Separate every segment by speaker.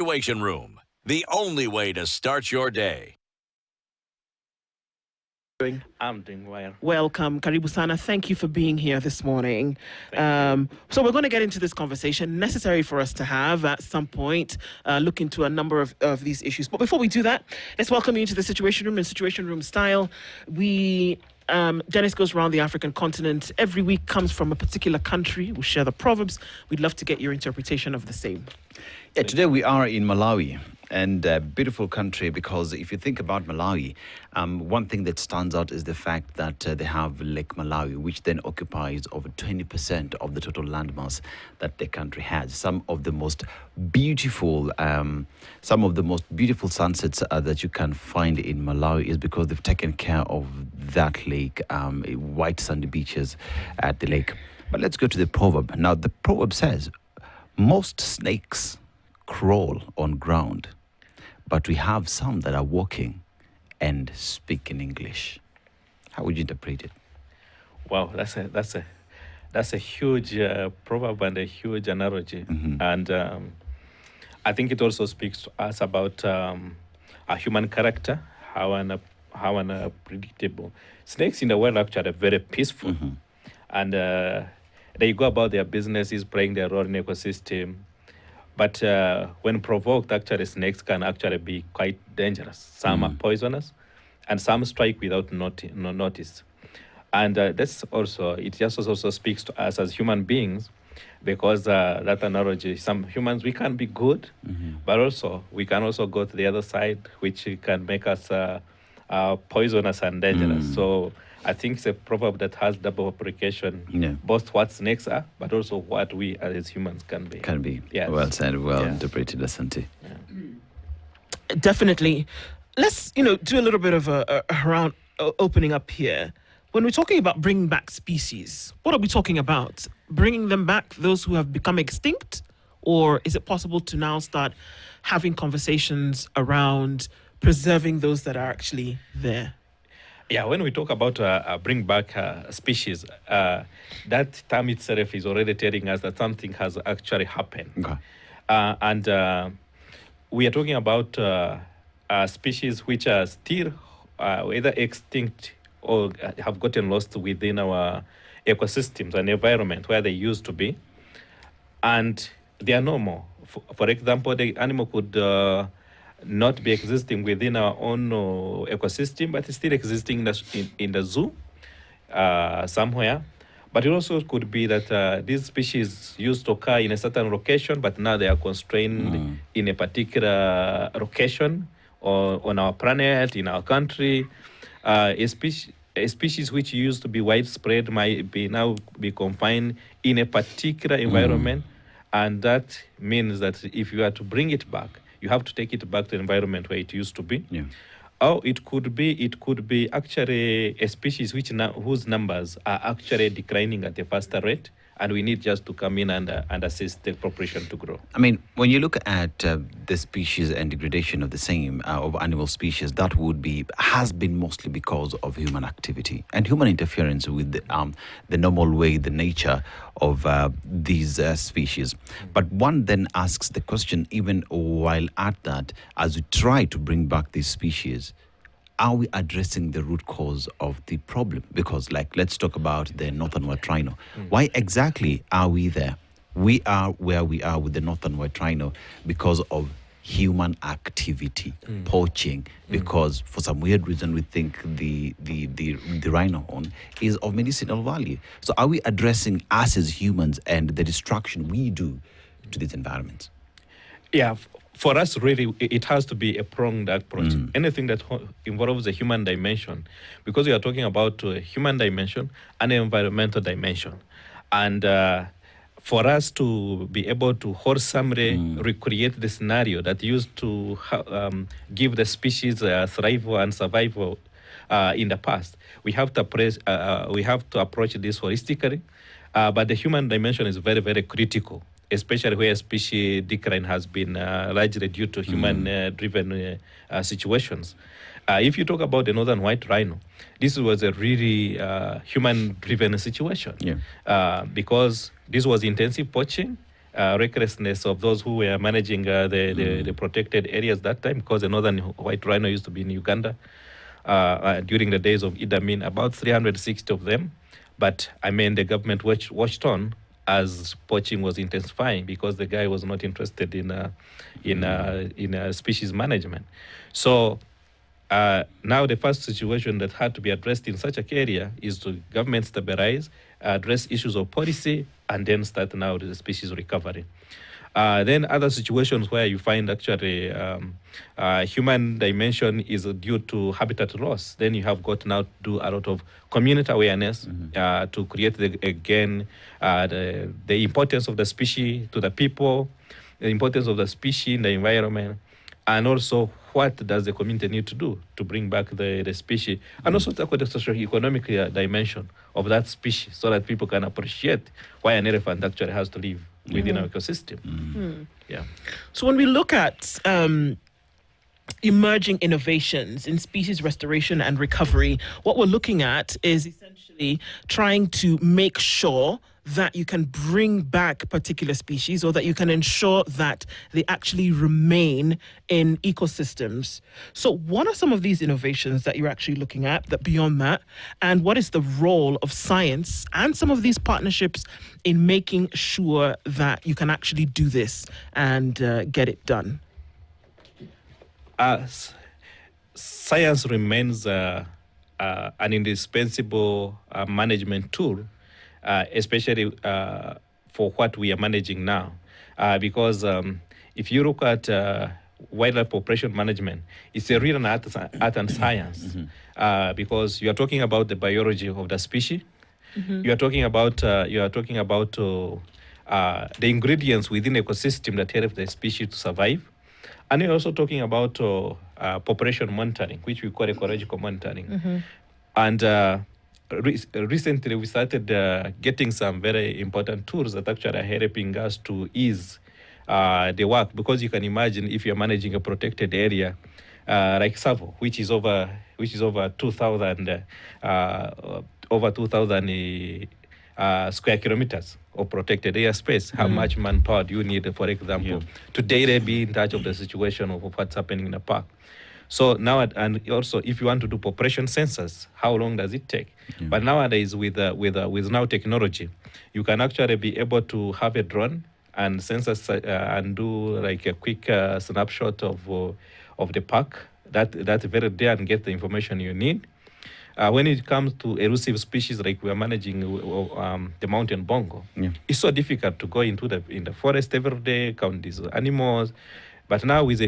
Speaker 1: Situation Room, the only way to start your day.
Speaker 2: I'm doing well.
Speaker 3: Welcome, Karibu Sana. Thank you for being here this morning.
Speaker 2: Thank you.
Speaker 3: So we're going to get into this conversation, necessary for us to have at some point, look into a number of these issues. But before we do that, let's welcome you into the Situation Room in Situation Room style. Dennis goes around the African continent. Every week comes from a particular country. We share the proverbs. We'd love to get your interpretation of the same.
Speaker 4: Yeah, today we are in Malawi, and a beautiful country, because if you think about Malawi, one thing that stands out is the fact that they have Lake Malawi, which then occupies over 20% of the total landmass that the country has. Some of the most beautiful sunsets that you can find in Malawi is because they've taken care of that lake, white sandy beaches at the lake. But let's go to the proverb. Now, the proverb says, most snakes crawl on ground, but we have some that are walking and speak in English. How would you interpret it?
Speaker 2: Wow, that's a huge proverb and a huge analogy, and I think it also speaks to us about our human character, how unpredictable. Snakes in the world actually are very peaceful, and they go about their businesses, playing their role in the ecosystem. But when provoked, actually, snakes can actually be quite dangerous. Some are poisonous, and some strike without notice. And that's also, it just also speaks to us as human beings, because that analogy, some humans, we can be good, but also we can also go to the other side, which can make us poisonous and dangerous. So I think it's a proverb that has double application, both what snakes are, but also what we as humans can be.
Speaker 4: Can be.
Speaker 2: Yes.
Speaker 4: Well said, well interpreted, Asante.
Speaker 3: Definitely. Let's, do a little bit of a round opening up here. When we're talking about bringing back species, what are we talking about? Bringing them back, those who have become extinct? Or is it possible to now start having conversations around preserving those that are actually there?
Speaker 2: Yeah, when we talk about bring back species, that term itself is already telling us that something has actually happened.
Speaker 4: Okay.
Speaker 2: And we are talking about species which are still either extinct or have gotten lost within our ecosystems and environment where they used to be. And they are no more. For example, the animal could not be existing within our own ecosystem, but it's still existing in the zoo somewhere. But it also could be that these species used to occur in a certain location, but now they are constrained in a particular location or on our planet, in our country. A species which used to be widespread might now be confined in a particular environment, and that means that if you are to bring it back, you have to take it back to the environment where it used to be.
Speaker 4: Yeah.
Speaker 2: Or it could be actually a species whose numbers are actually declining at a faster rate, and we need just to come in and assist the population to grow.
Speaker 4: I mean, when you look at the species and degradation of the same of animal species, that has been mostly because of human activity and human interference with the normal way, the nature of these species. But one then asks the question, even while at that, as we try to bring back these species, are we addressing the root cause of the problem? Because, let's talk about the northern white rhino. Why exactly are we there? We are where we are with the northern white rhino because of human activity, poaching, because for some weird reason we think the rhino horn is of medicinal value. So are we addressing us as humans and the destruction we do to these environments?
Speaker 2: Yeah, for us, really, it has to be a pronged approach. Anything that involves a human dimension, because we are talking about a human dimension and an environmental dimension. And for us to be able to wholesomely recreate the scenario that used to give the species thrival and survival in the past, we have to approach this holistically. But the human dimension is very, very critical, especially where species decline has been largely due to human-driven situations. If you talk about the northern white rhino, this was a really human-driven situation because this was intensive poaching recklessness of those who were managing the protected areas that time, because the northern white rhino used to be in Uganda during the days of Idi Amin, about 360 of them. But I mean, the government watched on as poaching was intensifying because the guy was not interested in species management. So now the first situation that had to be addressed in such an area is to government stabilize, address issues of policy, and then start now the species recovery. Then other situations where you find actually human dimension is due to habitat loss. Then you have got now to do a lot of community awareness to create the importance of the species to the people, the importance of the species in the environment, and also what does the community need to do to bring back the species, and also talk about the socio-economic dimension of that species so that people can appreciate why an elephant actually has to live within our ecosystem. Yeah.
Speaker 3: So when we look at emerging innovations in species restoration and recovery, what we're looking at is essentially trying to make sure that you can bring back particular species, or that you can ensure that they actually remain in ecosystems. So what are some of these innovations that you're actually looking at that beyond that? And what is the role of science and some of these partnerships in making sure that you can actually do this and get it done?
Speaker 2: Science remains an indispensable management tool, especially for what we are managing now. Because if you look at wildlife population management, it's a real art and science. Because you are talking about the biology of the species. You are talking about the ingredients within ecosystem that help the species to survive. And you're also talking about population monitoring, which we call ecological monitoring. And recently we started getting some very important tools that actually are helping us to ease the work, because you can imagine if you're managing a protected area like Savo, which is over 2,000 square kilometers of protected airspace. How much manpower do you need, for example, to daily be in touch of the situation of what's happening in the park? So now, and also, if you want to do population census, how long does it take? But nowadays, with now technology, you can actually be able to have a drone and census and do like a quick snapshot of the park that's very there, and get the information you need. When it comes to elusive species, like we are managing the mountain bongo, it's so difficult to go in the forest every day, count these animals. But now with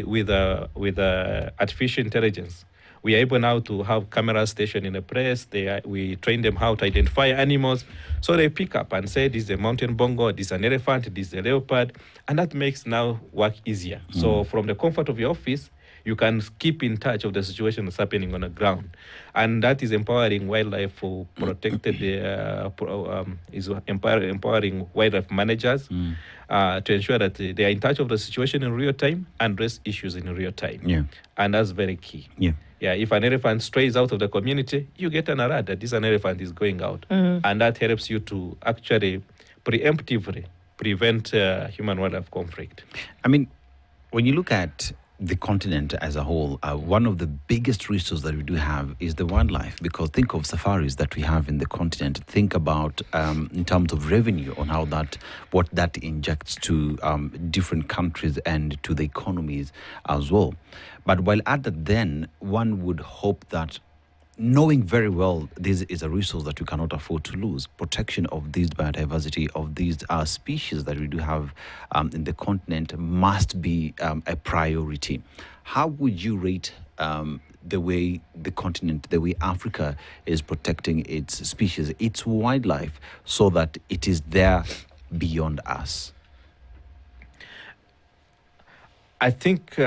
Speaker 2: artificial intelligence, we are able now to have cameras stationed in a place. We train them how to identify animals. So they pick up and say, this is a mountain bongo, this is an elephant, this is a leopard. And that makes now work easier. So from the comfort of your office, you can keep in touch of the situation that's happening on the ground. And that is empowering wildlife for protected, is empowering wildlife managers to ensure that they are in touch of the situation in real time and address issues in real time. And that's very key. If an elephant strays out of the community, you get an alert that an elephant is going out. And that helps you to actually preemptively prevent human-wildlife conflict.
Speaker 4: I mean, when you look at the continent as a whole, one of the biggest resources that we do have is the wildlife, because think of safaris that we have in the continent. Think about in terms of revenue on how what that injects to different countries and to the economies as well. But while at that, then one would hope that, knowing very well this is a resource that we cannot afford to lose, protection of this biodiversity, of these species that we do have in the continent must be a priority. How would you rate the way the continent, the way Africa is protecting its species, its wildlife, so that it is there beyond us?
Speaker 2: I think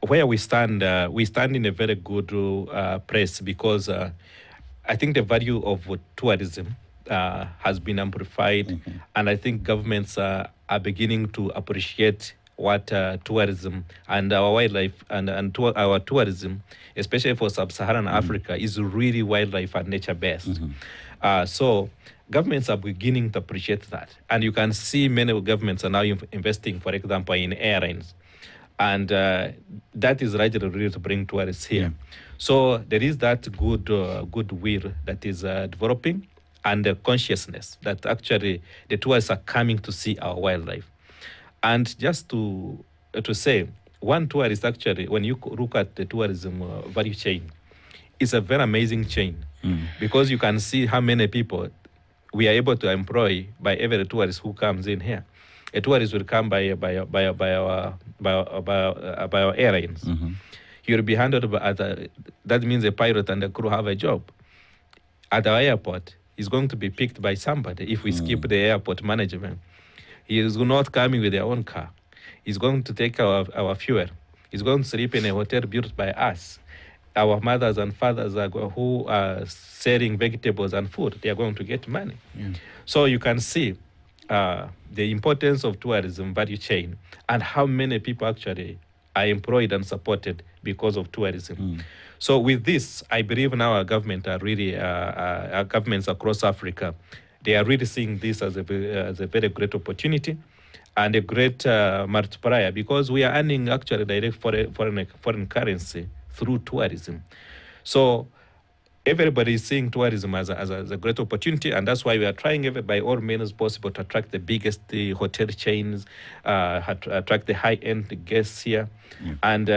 Speaker 2: where we stand in a very good place, because I think the value of tourism has been amplified, and I think governments are beginning to appreciate what tourism and our wildlife and our tourism, especially for sub-Saharan Africa, is really wildlife and nature-based. So governments are beginning to appreciate that. And you can see many governments are now investing, for example, in airlines. And that is largely really to bring tourists here.
Speaker 4: Yeah.
Speaker 2: So there is that goodwill that is developing, and the consciousness that actually the tourists are coming to see our wildlife. And just to say, one tourist actually, when you look at the tourism value chain, it's a very amazing chain because you can see how many people we are able to employ by every tourist who comes in here. A tourist will come by our airlines. He will be handled that means a pilot and the crew have a job. At our airport, he's going to be picked by somebody if we skip the airport management. He is not coming with their own car. He's going to take our fuel. He's going to sleep in a hotel built by us. Our mothers and fathers who are selling vegetables and food, they are going to get money. So you can see the importance of tourism value chain and how many people actually are employed and supported because of tourism. So with this, I believe now our government are really, our governments across Africa, they are really seeing this as a very great opportunity and a great multiplier, because we are earning actually direct foreign currency through tourism. So everybody is seeing tourism as a great opportunity, and that's why we are trying by all means possible to attract the biggest hotel chains, attract the high-end guests here. And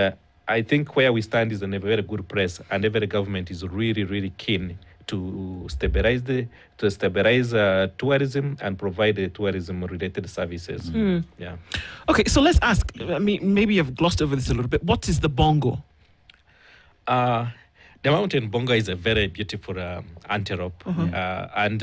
Speaker 2: I think where we stand is in a very good place, and every government is really, really keen to stabilize tourism and provide the tourism-related services. Yeah.
Speaker 3: Okay, so let's ask. I mean, maybe you've glossed over this a little bit. What is the bongo?
Speaker 2: The mountain bongo is a very beautiful antelope, and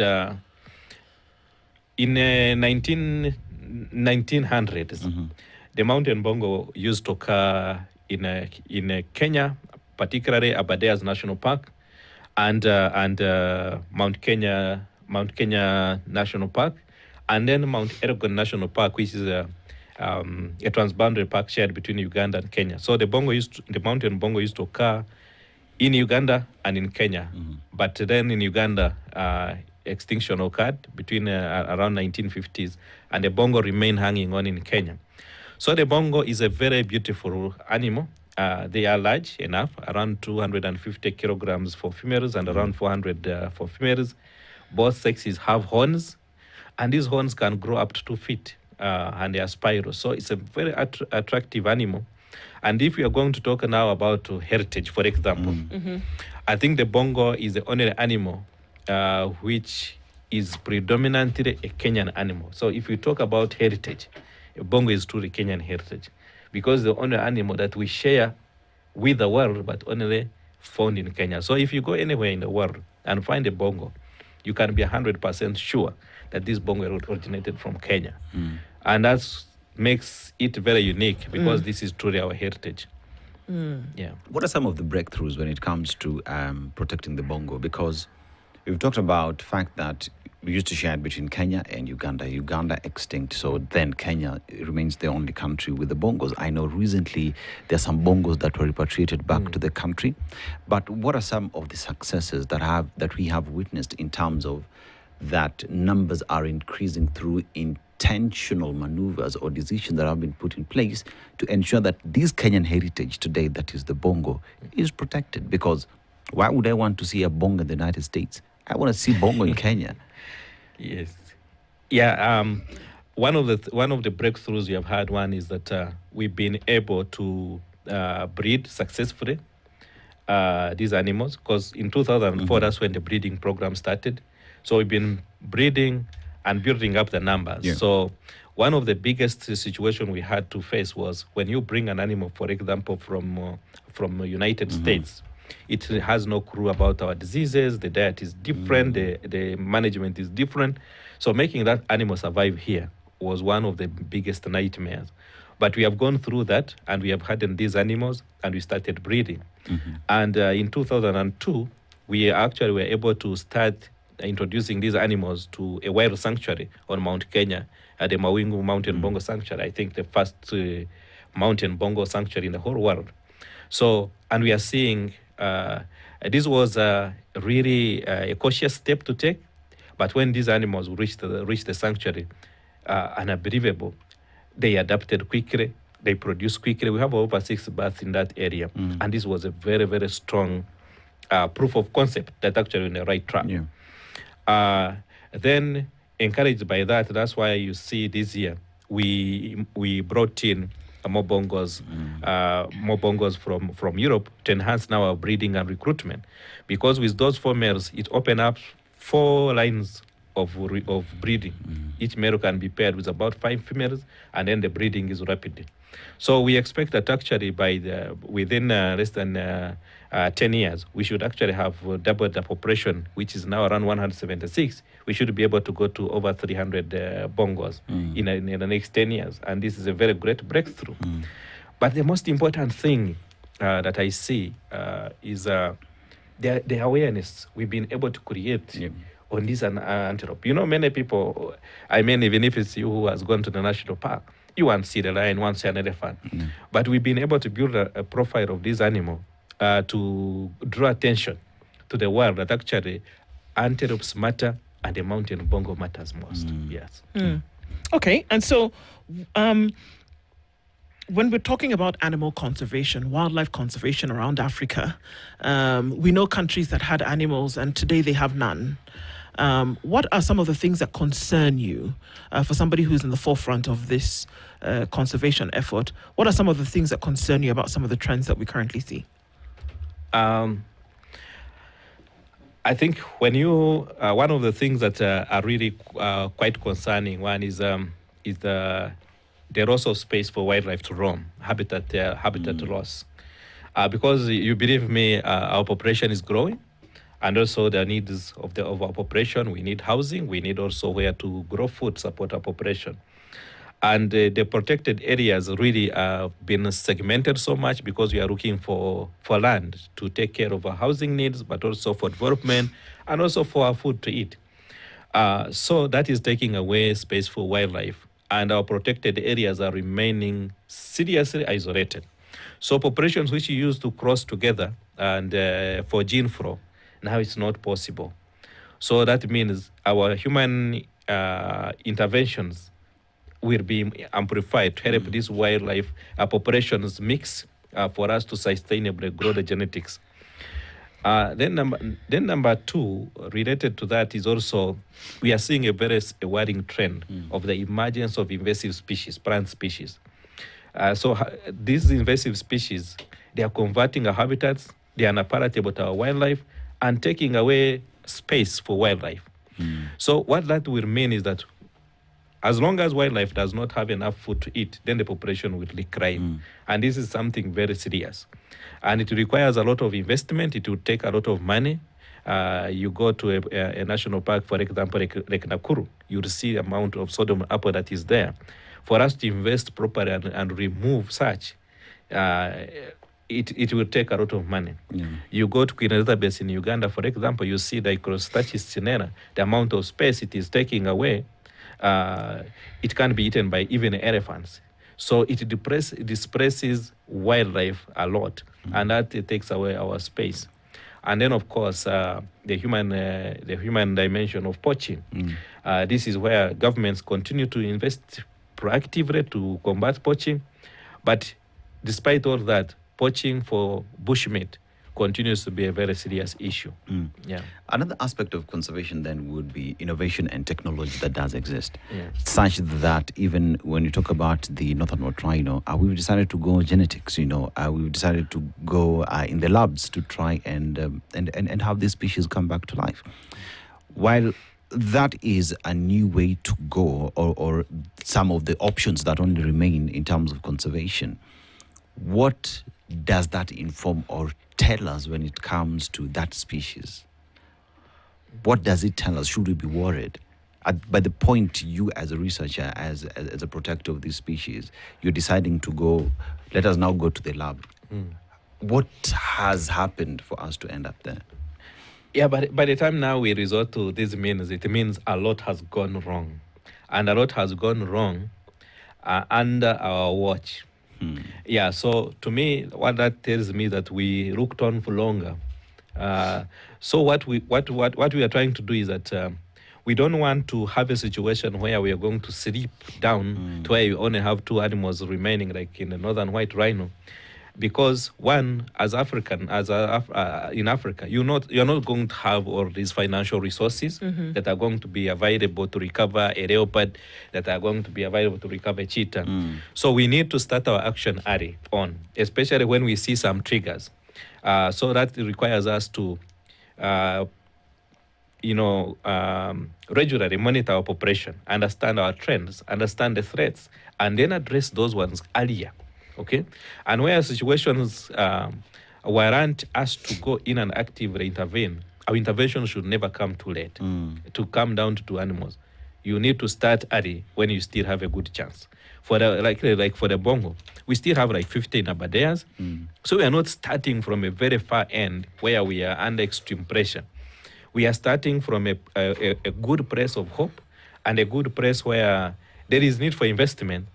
Speaker 2: in 1900s, the mountain bongo used to occur in Kenya, particularly Aberdares National Park, and Mount Kenya National Park, and then Mount Elgon National Park, which is a transboundary park shared between Uganda and Kenya. So the mountain bongo used to occur in Uganda and in Kenya, but then in Uganda, extinction occurred between around 1950s, and the bongo remained hanging on in Kenya. So the bongo is a very beautiful animal. They are large enough, around 250 kilograms for females and around 400 for females. Both sexes have horns, and these horns can grow up to 2 feet, and they are spiral. So it's a very attractive animal. And if we are going to talk now about heritage, for example, I think the bongo is the only animal which is predominantly a Kenyan animal. So if we talk about heritage, bongo is truly Kenyan heritage, because the only animal that we share with the world, but only found in Kenya. So if you go anywhere in the world and find a bongo, you can be 100% sure that this bongo originated from Kenya. And that makes it very unique, because this is truly our heritage. Yeah.
Speaker 4: What are some of the breakthroughs when it comes to protecting the bongo? Because we've talked about the fact that we used to share it between Kenya and Uganda. Uganda extinct, so then Kenya remains the only country with the bongos. I know recently there are some bongos that were repatriated back to the country. But what are some of the successes that we have witnessed in terms of that numbers are increasing through intentional maneuvers or decisions that have been put in place to ensure that this Kenyan heritage today, that is the bongo, is protected? Because why would I want to see a bongo in the United States? I want to see bongo in Kenya.
Speaker 2: Yes. Yeah. One of the breakthroughs we have had, one is that we've been able to breed successfully these animals, because in 2004 that's when the breeding program started. So we've been breeding and building up the numbers.
Speaker 4: Yeah.
Speaker 2: So one of the biggest situation we had to face was when you bring an animal, for example, from United States. It has no clue about our diseases. The diet is different. The management is different. So making that animal survive here was one of the biggest nightmares. But we have gone through that, and we have hardened these animals, and we started breeding. And in 2002, we actually were able to start introducing these animals to a wild sanctuary on Mount Kenya, at the Mawingu Mountain Bongo Sanctuary. I think the first mountain bongo sanctuary in the whole world. So, and we are seeing this was really a cautious step to take, But when these animals reached the sanctuary, unbelievable, they adapted quickly, they produced quickly. We have over 6 births in that area. And this was a very, very strong proof of concept that actually on the right track. Then, encouraged by that, that's why you see this year we brought in more bongos from Europe to enhance now our breeding and recruitment, because with those 4 males, it opened up 4 lines of breeding. Each male can be paired with about 5 females, and then the breeding is rapid. So we expect that actually within less than 10 years, we should actually have doubled the population, which is now around 176. We should be able to go to over 300 bongos in the next 10 years. And this is a very great breakthrough. But the most important thing that I see is the awareness we've been able to create on this antelope. You know, many people, I mean, even if it's you who has gone to the national park, you want to see the lion, want to see an elephant. But we've been able to build a profile of this animal to draw attention to the world that actually antelopes matter and the mountain bongo matters most. Yes.
Speaker 3: Okay, and so when we're talking about animal conservation, wildlife conservation around Africa, we know countries that had animals and today they have none. What are some of the things that concern you for somebody who's in the forefront of this conservation effort? What are some of the things that concern you about some of the trends that we currently see?
Speaker 2: I think when you one of the things that are really quite concerning, one is the loss of space for wildlife to roam, habitat loss, because you believe me, our population is growing, and also the needs of our population. We need housing. We need also where to grow food, support our population. And the protected areas really have been segmented so much because we are looking for land to take care of our housing needs, but also for development and also for our food to eat. So that is taking away space for wildlife, and our protected areas are remaining seriously isolated. So populations which used to cross together and for gene flow, now it's not possible. So that means our human interventions will be amplified to help these wildlife populations mix for us to sustainably grow the genetics. Then number 2, related to that, is also we are seeing a very worrying trend of the emergence of invasive species, plant species. So these invasive species, they are converting our habitats, they are unpalatable to our wildlife, and taking away space for wildlife. So what that will mean is that as long as wildlife does not have enough food to eat, then the population will decline. And this is something very serious. And it requires a lot of investment. It will take a lot of money. You go to a national park, for example, like Nakuru, you'll see the amount of Sodom apple that is there. For us to invest properly and remove such, it will take a lot of money. You go to Queen Elizabeth in Uganda, for example, you see the Icrostachys cinera, the amount of space it is taking away. It can be eaten by even elephants. So it displaces wildlife a lot, and that takes away our space. And then, of course, the human dimension of poaching. This is where governments continue to invest proactively to combat poaching. But despite all that, poaching for bushmeat continues to be a very serious issue. Yeah.
Speaker 4: Another aspect of conservation then would be innovation and technology that does exist, such that even when you talk about the northern white rhino, we've decided to go genetics. We've decided to go in the labs to try and have this species come back to life. While that is a new way to go, or some of the options that only remain in terms of conservation, what does that inform or tell us when it comes to that species? What does it tell us? Should we be worried? By the point you as a researcher, as a protector of this species, you're deciding to go, let us now go to the lab. What has happened for us to end up there?
Speaker 2: Yeah, but by the time now we resort to these means, it means a lot has gone wrong. And a lot has gone wrong under our watch. Yeah, so to me, what that tells me that we looked on for longer. So what we are trying to do is that we don't want to have a situation where we are going to sleep down to where you only have 2 animals remaining, like in the northern white rhino. Because one, as African, in Africa, you're not going to have all these financial resources that are going to be available to recover a leopard, that are going to be available to recover a cheetah. So we need to start our action early on, especially when we see some triggers. So that requires us to, regularly monitor our population, understand our trends, understand the threats, and then address those ones earlier. Okay, and where situations warrant us to go in and actively intervene, our intervention should never come too late to come down to 2 animals. You need to start early when you still have a good chance. For the like for the bongo, we still have like 15 abadeas, so we are not starting from a very far end where we are under extreme pressure. We are starting from a good place of hope and a good place where there is need for investment.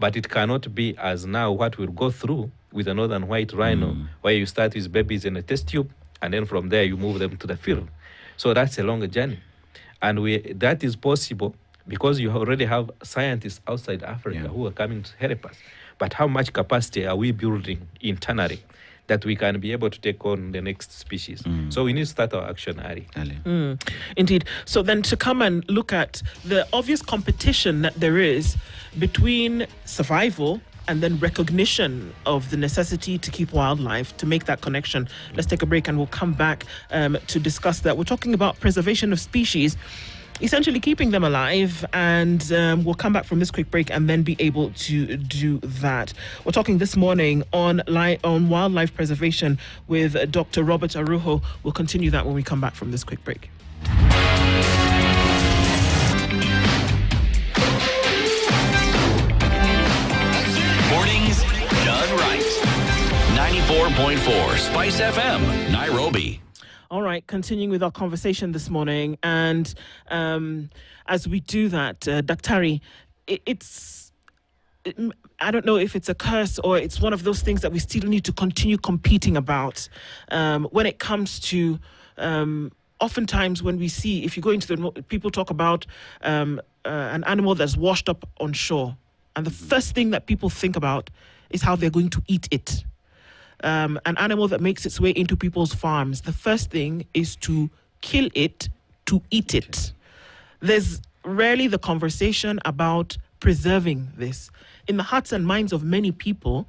Speaker 2: But it cannot be as now what we'll go through with a northern white rhino, where you start with babies in a test tube, and then from there you move them to the field. So that's a longer journey. And that is possible because you already have scientists outside Africa who are coming to help us. But how much capacity are we building internally that we can be able to take on the next species? So we need to start our action early.
Speaker 3: Indeed. So then to come and look at the obvious competition that there is between survival and then recognition of the necessity to keep wildlife, to make that connection. Let's take a break and we'll come back to discuss that. We're talking about preservation of species, essentially keeping them alive, and we'll come back from this quick break and then be able to do that. We're talking this morning on wildlife preservation with Dr. Robert Arujo. We'll continue that when we come back from this quick break.
Speaker 1: Mornings done right. 94.4 Spice FM, Nairobi.
Speaker 3: All right, continuing with our conversation this morning. And as we do that, Daktari, I don't know if it's a curse or it's one of those things that we still need to continue competing about when it comes to oftentimes when we see, if you go into people talk about an animal that's washed up on shore. And the first thing that people think about is how they're going to eat it. An animal that makes its way into people's farms, the first thing is to kill it, to eat it. There's rarely the conversation about preserving this. In the hearts and minds of many people,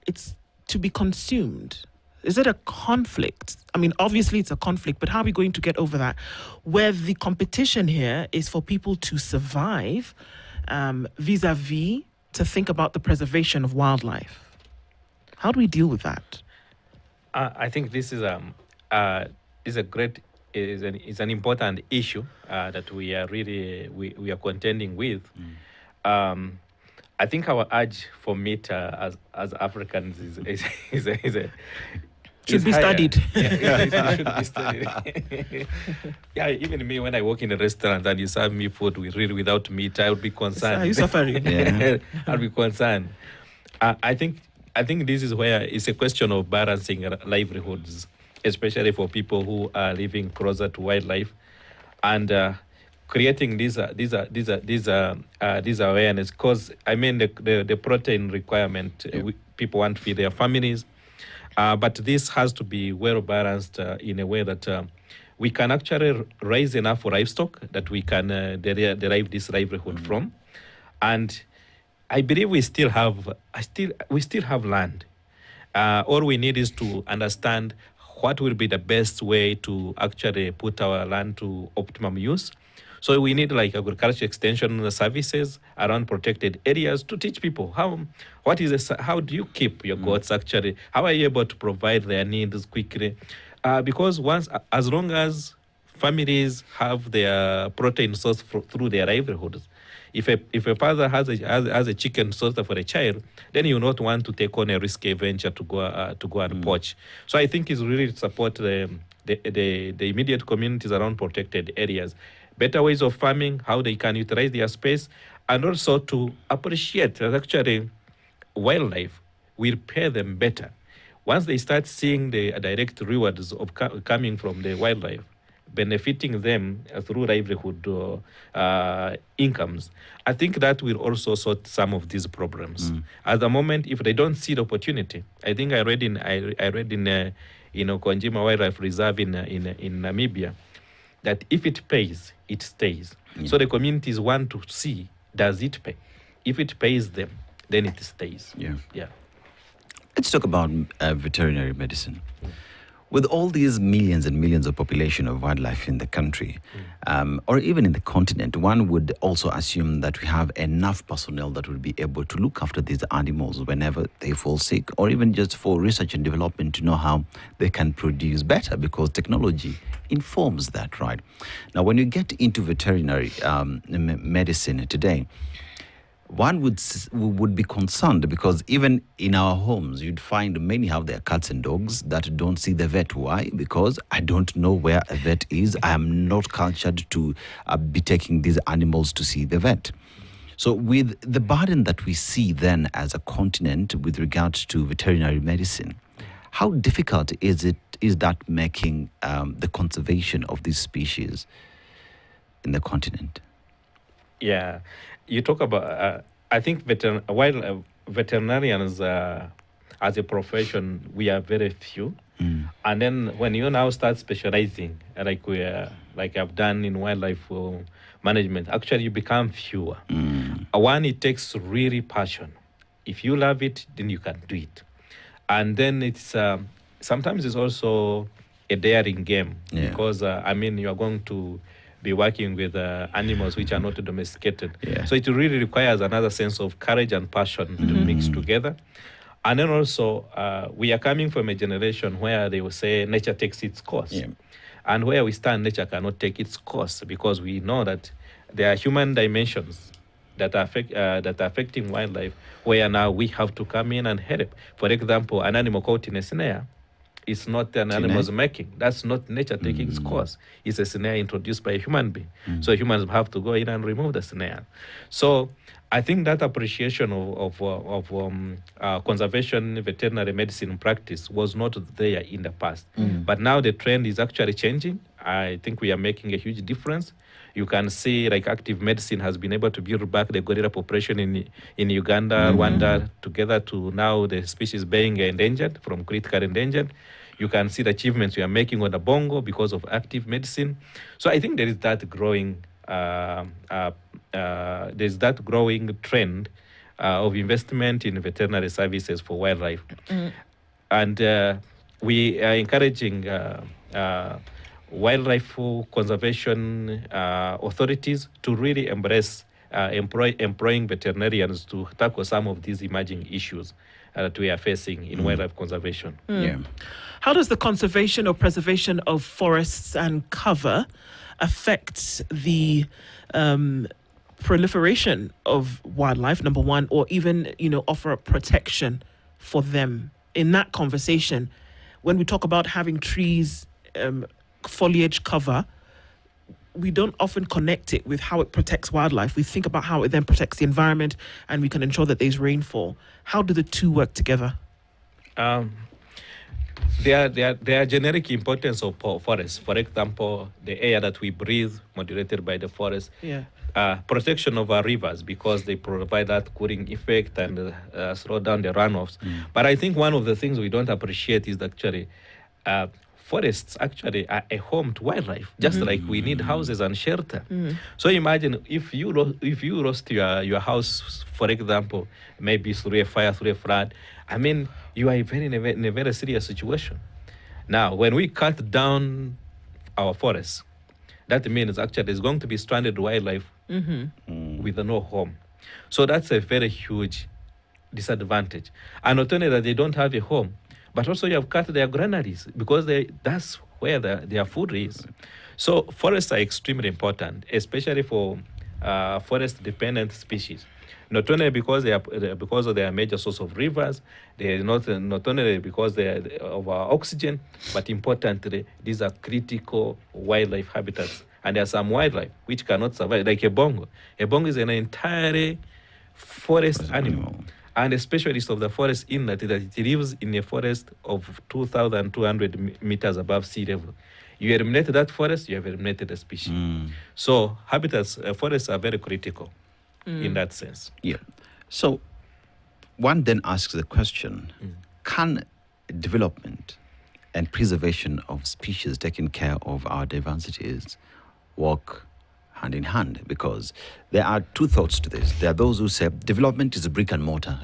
Speaker 3: it's to be consumed. Is it a conflict? I mean, obviously it's a conflict, but how are we going to get over that? Where the competition here is for people to survive vis-a-vis to think about the preservation of wildlife. How do we deal with that?
Speaker 2: I think this is an important issue that we are really we are contending with. I think our urge for meat as Africans
Speaker 3: should be studied.
Speaker 2: Yeah, should be studied. Yeah, even me, when I work in a restaurant and you serve me food without meat, I would be concerned.
Speaker 3: Are you suffering?
Speaker 2: I'll be concerned. I think this is where it's a question of balancing livelihoods, especially for people who are living closer to wildlife, and creating this awareness. Because I mean the protein requirement, people want to feed their families. But this has to be well balanced in a way that we can actually raise enough livestock that we can derive this livelihood from, and I believe we still have land. All we need is to understand what will be the best way to actually put our land to optimum use. So we need like agriculture extension services around protected areas to teach people how do you keep your goats actually? How are you able to provide their needs quickly? Because as long as families have their protein source through their livelihoods, if a father has a chicken source for a child, then you not want to take on a risky venture to go and poach. So I think it's really to support the immediate communities around protected areas. Better ways of farming, how they can utilize their space, and also to appreciate that actually wildlife will pay them better. Once they start seeing the direct rewards of coming from the wildlife, benefiting them through livelihood incomes, I think that will also sort some of these problems. At the moment, if they don't see the opportunity, I think I read in Konjima Wildlife Reserve in Namibia that if it pays, it stays. So the communities want to see, does it pay? If it pays them, then it stays. Yeah.
Speaker 4: Let's talk about veterinary medicine. With all these millions and millions of population of wildlife in the country, or even in the continent, one would also assume that we have enough personnel that will be able to look after these animals whenever they fall sick, or even just for research and development to know how they can produce better, because technology informs that, right? Now, when you get into veterinary medicine today, one would be concerned, because even in our homes, you'd find many have their cats and dogs that don't see the vet. Why? Because I don't know where a vet is. I am not cultured to be taking these animals to see the vet. So with the burden that we see then as a continent with regards to veterinary medicine, how difficult is that making the conservation of these species in the continent?
Speaker 2: Yeah, you talk about, I think while veterinarians as a profession, we are very few. And then when you now start specializing, like I've done in wildlife management, actually you become fewer. One, it takes really passion. If you love it, then you can do it. And then it's sometimes it's also a daring game, because you are going to be working with animals which are not domesticated. So it really requires another sense of courage and passion to mix together. And then also, we are coming from a generation where they will say nature takes its course. And where we stand, nature cannot take its course, because we know that there are human dimensions that are affecting wildlife, where now we have to come in and help. For example, an animal caught in a snare, it's not an animal's making. That's not nature taking its course. It's a snare introduced by a human being. So humans have to go in and remove the snare. So I think that appreciation of conservation veterinary medicine practice was not there in the past. But now the trend is actually changing. I think we are making a huge difference. You can see like active medicine has been able to build back the gorilla population in Uganda, Rwanda, together to now the species being endangered from critical endangered. You can see the achievements we are making on the bongo because of active medicine. So I think there is that growing trend of investment in veterinary services for wildlife. And we are encouraging wildlife conservation authorities to really embrace employing veterinarians to tackle some of these emerging issues that we are facing in wildlife conservation.
Speaker 3: How does the conservation or preservation of forests and cover affect the proliferation of wildlife, number one, or even, offer a protection for them? In that conversation, when we talk about having trees, foliage cover, we don't often connect it with how it protects wildlife. We think about how it then protects the environment and we can ensure that there's rainfall. How do the two work together?
Speaker 2: There are generic importance of forests. For example, the air that we breathe, modulated by the forest. Protection of our rivers, because they provide that cooling effect and slow down the runoffs. But I think one of the things we don't appreciate is actually forests actually are a home to wildlife, just like we need houses and shelter. So imagine if you lost your house, for example, maybe through a fire, through a flood. I mean, you are in a very serious situation. Now, when we cut down our forests, that means actually there's going to be stranded wildlife with no home. So that's a very huge disadvantage. And not only that they don't have a home, but also you have cut their granaries, because that's where their food is. So forests are extremely important, especially for forest-dependent species. Not only because they are a major source of rivers, they are not only because they are of our oxygen, but importantly, these are critical wildlife habitats. And there are some wildlife which cannot survive, like a bongo. A bongo is an entirely forest animal. and a specialist of the forest in that it lives in a forest of 2,200 meters above sea level. You eliminate that forest, you have eliminated the species. So habitats, forests are very critical in that sense.
Speaker 4: Yeah. So one then asks the question, can development and preservation of species taking care of our diversities work hand in hand? Because there are two thoughts to this. There are those who say development is a brick and mortar,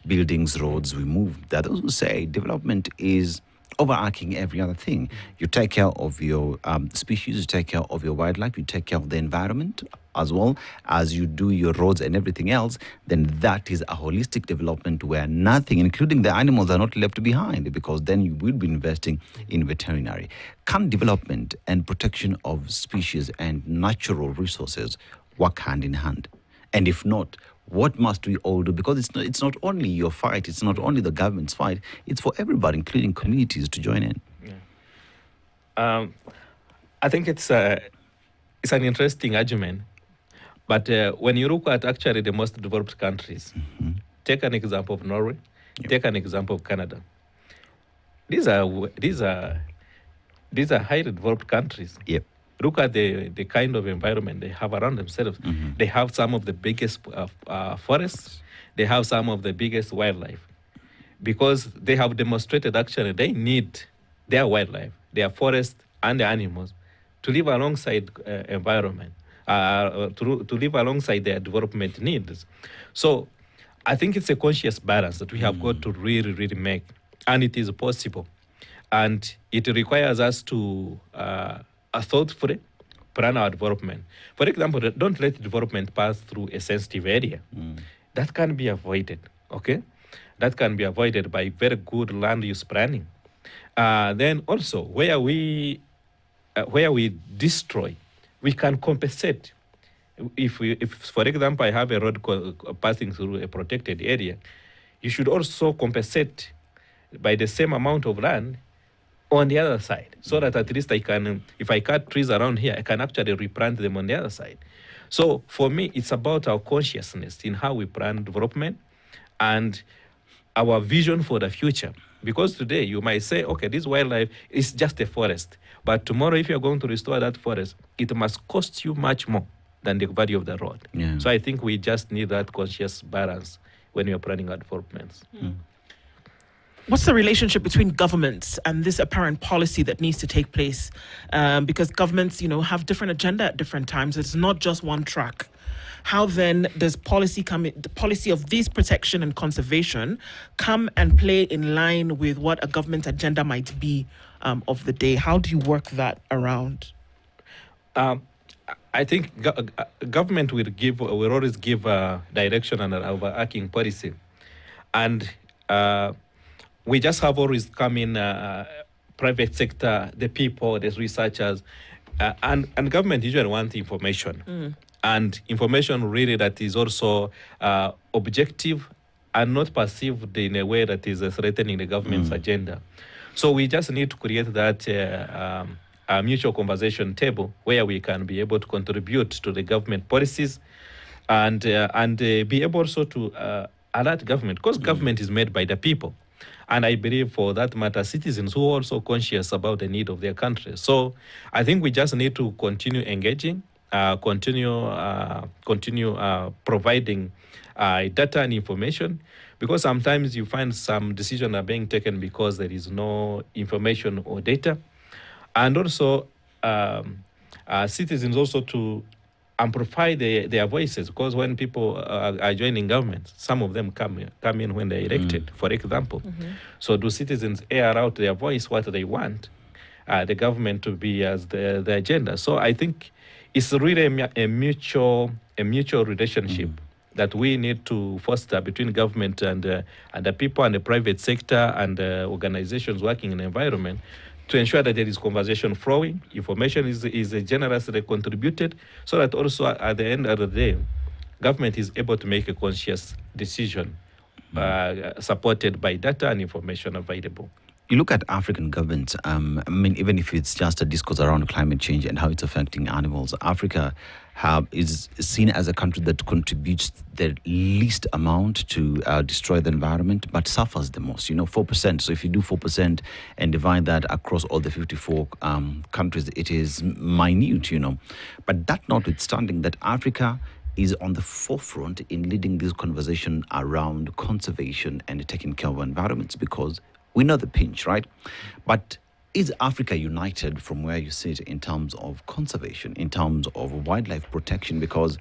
Speaker 4: buildings, roads, we move. There are those who say development is overarching every other thing. You take care of your species, you take care of your wildlife, you take care of the environment as well as you do your roads and everything else. Then that is a holistic development where nothing, including the animals, are not left behind, because then you will be investing in veterinary. Can development and protection of species and natural resources work hand in hand? And if not, what must we all do? Because it's not only your fight, it's not only the government's fight, it's for everybody, including communities, to join in.
Speaker 2: I think it's an interesting argument. But when you look at actually the most developed countries, take an example of Norway, take an example of Canada. These are highly developed countries.
Speaker 4: Yep.
Speaker 2: Look at the kind of environment they have around themselves. They have some of the biggest forests. They have some of the biggest wildlife, because they have demonstrated actually they need their wildlife, their forests, and the animals to live alongside environment, to live alongside their development needs. So I think it's a conscious balance that we have got to really, really make, and it is possible. And it requires us to thoughtfully plan our development. For example, don't let development pass through a sensitive area. That can be avoided, okay? That can be avoided by very good land use planning. Then also, where we destroy, we can compensate. If for example, I have a road passing through a protected area, you should also compensate by the same amount of land on the other side, so that at least I can, if I cut trees around here, I can actually replant them on the other side. So for me, it's about our consciousness in how we plan development and our vision for the future. Because today you might say, okay, this wildlife is just a forest. But tomorrow, if you're going to restore that forest, it must cost you much more than the value of the road.
Speaker 4: Yeah.
Speaker 2: So I think we just need that conscious balance when you're planning our developments.
Speaker 3: What's the relationship between governments and this apparent policy that needs to take place? Because governments, have different agenda at different times. It's not just one track. How then does policy come in, the policy of this protection and conservation come and play in line with what a government agenda might be of the day? How do you work that around?
Speaker 2: I think government will always give direction and an overarching policy. And we just have always come in private sector, the people, the researchers, and government usually want information. And information really that is also objective and not perceived in a way that is threatening the government's agenda. So we just need to create that a mutual conversation table where we can be able to contribute to the government policies and be able also to alert government, because government is made by the people. And I believe for that matter, citizens who are also conscious about the need of their country. So I think we just need to continue engaging, continue providing data and information, because sometimes you find some decisions are being taken because there is no information or data. And also citizens also to amplify their voices, because when people are joining government, some of them come in when they're elected, for example. So do citizens air out their voice, what they want the government to be as the agenda? So I think it's really a mutual relationship that we need to foster between government and the people and the private sector and organizations working in the environment, to ensure that there is conversation flowing, information is generously contributed, so that also at the end of the day, government is able to make a conscious decision supported by data and information available.
Speaker 4: You look at African governments, even if it's just a discourse around climate change and how it's affecting animals, Africa is seen as a country that contributes the least amount to destroy the environment, but suffers the most. 4%. So if you do 4% and divide that across all the 54 countries, it is minute. But that notwithstanding, that Africa is on the forefront in leading this conversation around conservation and taking care of environments, because we know the pinch, right? But is Africa united from where you sit in terms of conservation, in terms of wildlife protection? Because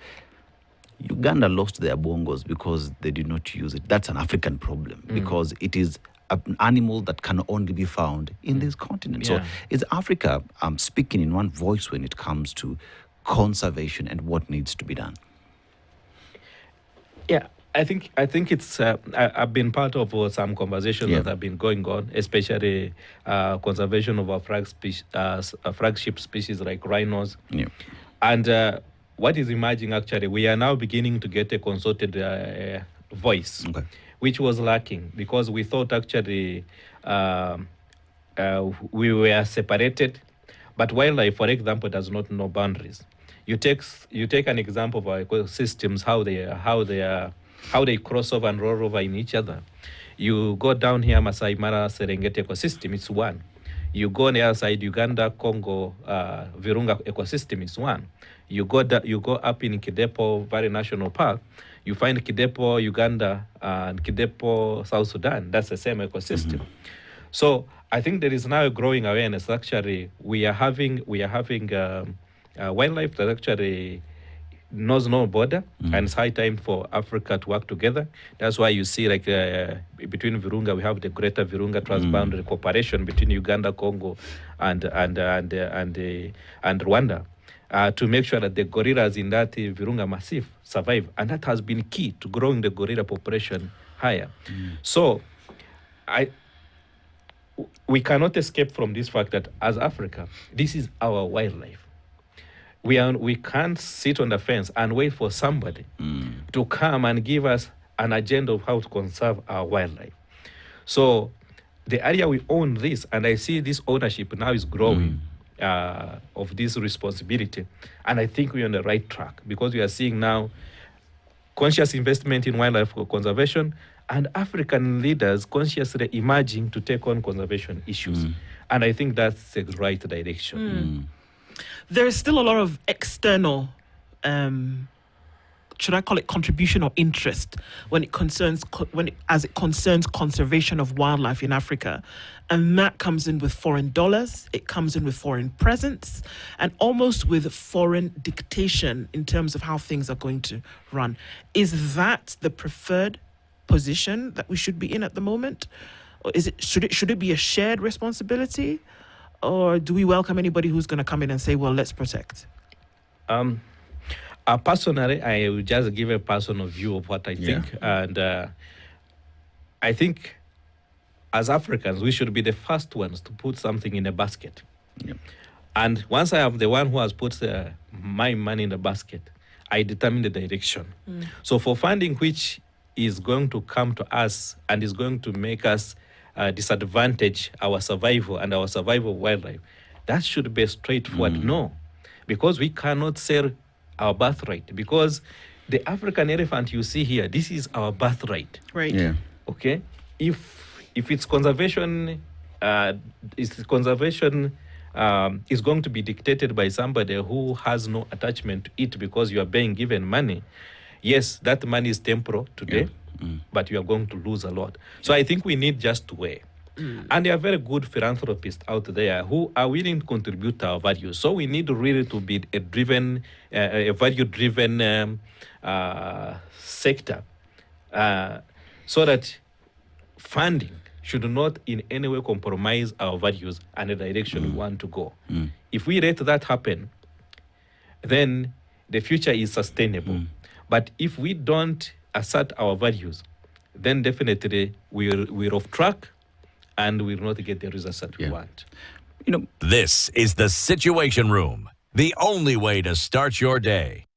Speaker 4: Uganda lost their bongos because they did not use it. That's an African problem, because it is an animal that can only be found in this continent.
Speaker 2: Yeah.
Speaker 4: So is Africa speaking in one voice when it comes to conservation and what needs to be done?
Speaker 2: Yeah, I think it's. I've been part of some conversations that have been going on, especially conservation of our flagship species like rhinos. Yeah. And what is emerging actually, we are now beginning to get a consulted voice, which was lacking because we thought actually we were separated. But wildlife, for example, does not know boundaries. You take an example of our ecosystems, how they cross over and roll over in each other. You go down here, Masai Mara, Serengeti ecosystem, it's one. You go on the other side, Uganda, Congo, Virunga ecosystem is one. You go up in Kidepo Valley National Park, you find Kidepo, Uganda, and Kidepo, South Sudan. That's the same ecosystem. So I think there is now a growing awareness. Actually, we are having wildlife that actually knows no border, and it's high time for Africa to work together. That's why you see, like between Virunga, we have the Greater Virunga Transboundary Cooperation between Uganda, Congo, and Rwanda, to make sure that the gorillas in that Virunga Massif survive, and that has been key to growing the gorilla population higher. So, we cannot escape from this fact that as Africa, this is our wildlife. We can't sit on the fence and wait for somebody to come and give us an agenda of how to conserve our wildlife. So the area we own this, and I see this ownership now is growing of this responsibility. And I think we're on the right track because we are seeing now conscious investment in wildlife conservation and African leaders consciously emerging to take on conservation issues. And I think that's the right direction.
Speaker 3: There is still a lot of external, should I call it contribution or interest when it concerns conservation of wildlife in Africa, and that comes in with foreign dollars, it comes in with foreign presence, and almost with foreign dictation in terms of how things are going to run. Is that the preferred position that we should be in at the moment, or should it be a shared responsibility? Or do we welcome anybody who's going to come in and say, well, let's protect?
Speaker 2: Personally, I will just give a personal view of what I think. And I think as Africans, we should be the first ones to put something in a basket. And once I am the one who has put my money in the basket, I determine the direction. So for funding which is going to come to us and is going to make us disadvantage our survival and our survival of wildlife, that should be straightforward no, because we cannot sell our birthright, because the African elephant you see here, this is our birthright,
Speaker 3: right?
Speaker 2: Okay, if its conservation is going to be dictated by somebody who has no attachment to it because you are being given money, yes, that money is temporal today, but you are going to lose a lot. So I think we need just to weigh. And there are very good philanthropists out there who are willing to contribute to our values. So we need really to be a value-driven sector, so that funding should not in any way compromise our values and the direction we want to go. If we let that happen, then the future is sustainable. But if we don't assert our values, then definitely we're off track and we'll not get the results that we want.
Speaker 1: This is the Situation Room, the only way to start your day.